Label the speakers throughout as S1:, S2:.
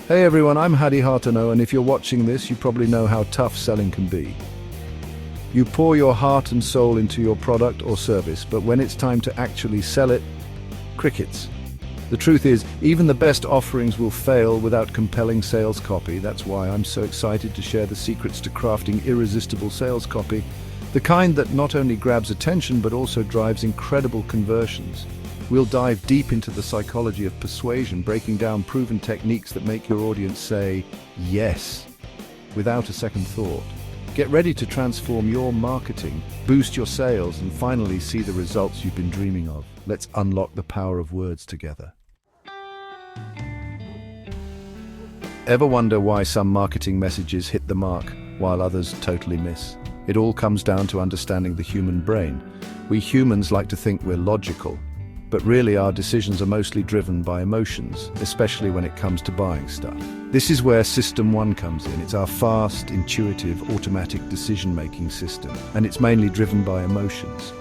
S1: Hey everyone, I'm Hadi Hartono, and if you're watching this, you probably know how tough selling can be. You pour your heart and soul into your product or service, but when it's time to actually sell it, crickets. The truth is, even the best offerings will fail without compelling sales copy. That's why I'm so excited to share the secrets to crafting irresistible sales copy, the kind that not only grabs attention but also drives incredible conversions. We'll dive deep into the psychology of persuasion, breaking down proven techniques that make your audience say yes without a second thought. Get ready to transform your marketing, boost your sales, and finally see the results you've been dreaming of. Let's unlock the power of words together. Ever wonder why some marketing messages hit the mark while others totally miss? It all comes down to understanding the human brain. We humans like to think we're logical, but really our decisions are mostly driven by emotions, especially when it comes to buying stuff. This is where System 1 comes in. It's our fast, intuitive, automatic decision-making system, and it's mainly driven by emotions.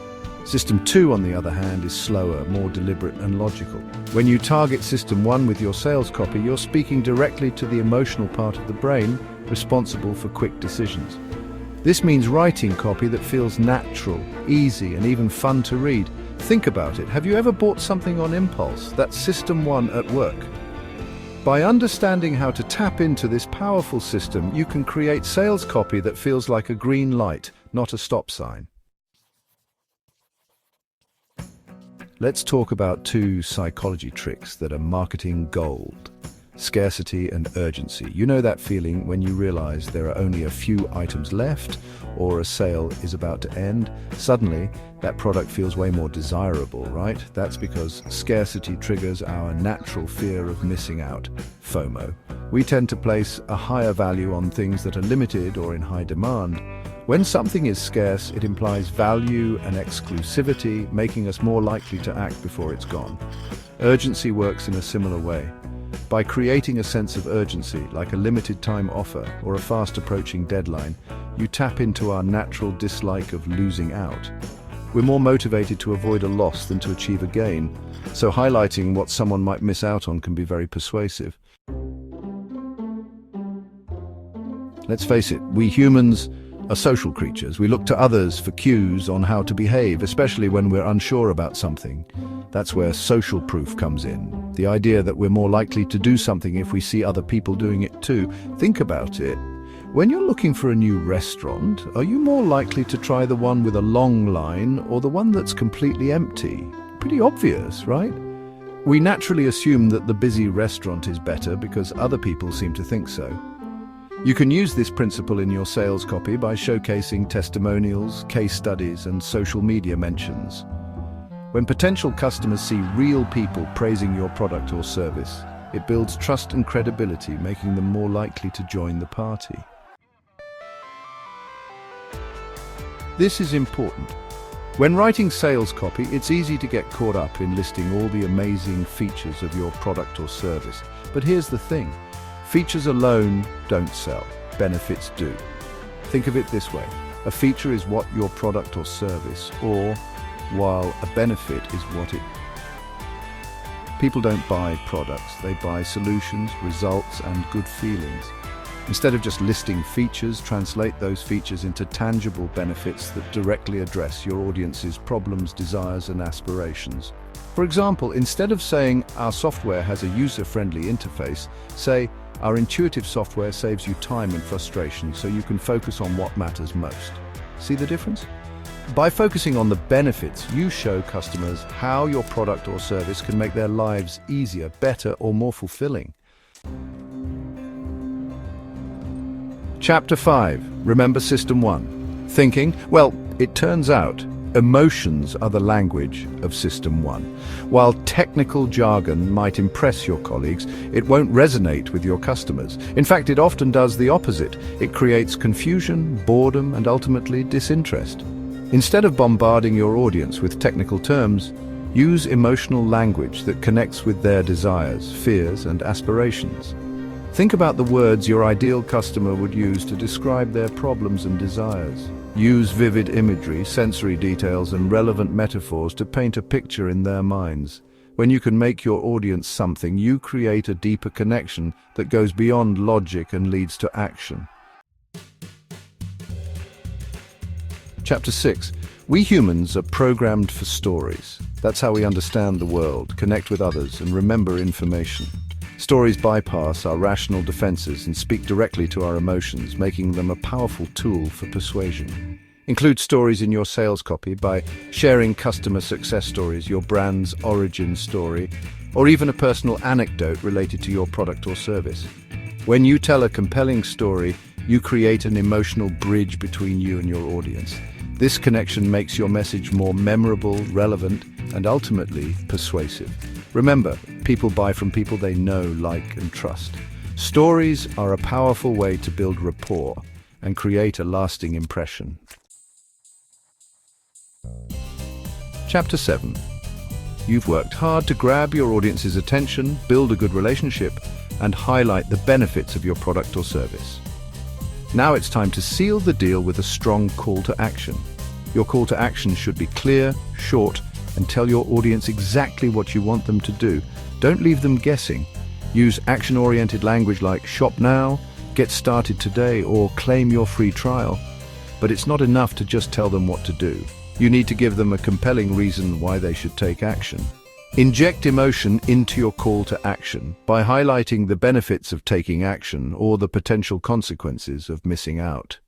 S1: System 2, on the other hand, is slower, more deliberate and logical. When you target System 1 with your sales copy, you're speaking directly to the emotional part of the brain responsible for quick decisions. This means writing copy that feels natural, easy, and even fun to read. Think about it. Have you ever bought something on impulse? That's System 1 at work. By understanding how to tap into this powerful system, you can create sales copy that feels like a green light, not a stop sign. Let's talk about two psychology tricks that are marketing gold. Scarcity and urgency. You know that feeling when you realize there are only a few items left or a sale is about to end? Suddenly, that product feels way more desirable, right? That's because scarcity triggers our natural fear of missing out, FOMO. We tend to place a higher value on things that are limited or in high demand. When something is scarce, it implies value and exclusivity, making us more likely to act before it's gone. Urgency works in a similar way. By creating a sense of urgency, like a limited time offer or a fast approaching deadline, you tap into our natural dislike of losing out. We're more motivated to avoid a loss than to achieve a gain, so highlighting what someone might miss out on can be very persuasive. Let's face it, we humans are social creatures. We look to others for cues on how to behave, especially when we're unsure about something. That's where social proof comes in. The idea that we're more likely to do something if we see other people doing it too. Think about it. When you're looking for a new restaurant, are you more likely to try the one with a long line or the one that's completely empty? Pretty obvious, right? We naturally assume that the busy restaurant is better because other people seem to think so. You can use this principle in your sales copy by showcasing testimonials, case studies, and social media mentions. When potential customers see real people praising your product or service, it builds trust and credibility, making them more likely to join the party. This is important. When writing sales copy, it's easy to get caught up in listing all the amazing features of your product or service. But here's the thing. Features alone don't sell. Benefits do. Think of it this way. A feature is what your product or service, while a benefit is what it... People don't buy products, they buy solutions, results, and good feelings. Instead of just listing features, translate those features into tangible benefits that directly address your audience's problems, desires, and aspirations. For example, instead of saying, "Our software has a user-friendly interface," say, "Our intuitive software saves you time and frustration so you can focus on what matters most." See the difference? By focusing on the benefits, you show customers how your product or service can make their lives easier, better, or more fulfilling. Chapter 5. Remember System 1. Thinking? Well, it turns out emotions are the language of System 1. While technical jargon might impress your colleagues, it won't resonate with your customers. In fact, it often does the opposite. It creates confusion, boredom, and ultimately disinterest. Instead of bombarding your audience with technical terms, use emotional language that connects with their desires, fears, and aspirations. Think about the words your ideal customer would use to describe their problems and desires. Use vivid imagery, sensory details, and relevant metaphors to paint a picture in their minds. When you can make your audience something, you create a deeper connection that goes beyond logic and leads to action. Chapter 6. We humans are programmed for stories. That's how we understand the world, connect with others, and remember information. Stories bypass our rational defenses and speak directly to our emotions, making them a powerful tool for persuasion. Include stories in your sales copy by sharing customer success stories, your brand's origin story, or even a personal anecdote related to your product or service. When you tell a compelling story, you create an emotional bridge between you and your audience. This connection makes your message more memorable, relevant, and ultimately persuasive. Remember, people buy from people they know, like, and trust. Stories are a powerful way to build rapport and create a lasting impression. Chapter 7. You've worked hard to grab your audience's attention, build a good relationship, and highlight the benefits of your product or service. Now it's time to seal the deal with a strong call to action. Your call to action should be clear, short, and tell your audience exactly what you want them to do. Don't leave them guessing. Use action-oriented language like shop now, get started today, or claim your free trial. But it's not enough to just tell them what to do. You need to give them a compelling reason why they should take action. Inject emotion into your call to action by highlighting the benefits of taking action or the potential consequences of missing out.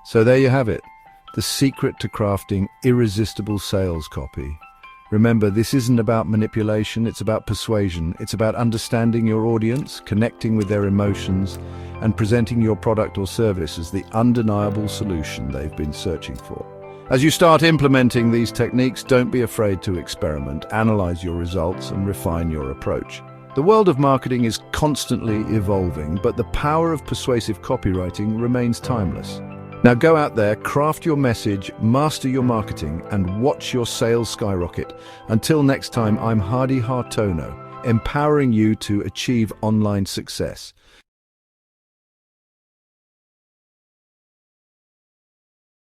S1: So there you have it, the secret to crafting irresistible sales copy. Remember, this isn't about manipulation, it's about persuasion. It's about understanding your audience, connecting with their emotions, and presenting your product or service as the undeniable solution they've been searching for. As you start implementing these techniques, don't be afraid to experiment, analyze your results, and refine your approach. The world of marketing is constantly evolving, but the power of persuasive copywriting remains timeless. Now go out there, craft your message, master your marketing, and watch your sales skyrocket. Until next time, I'm Hadi Hartono, empowering you to achieve online success.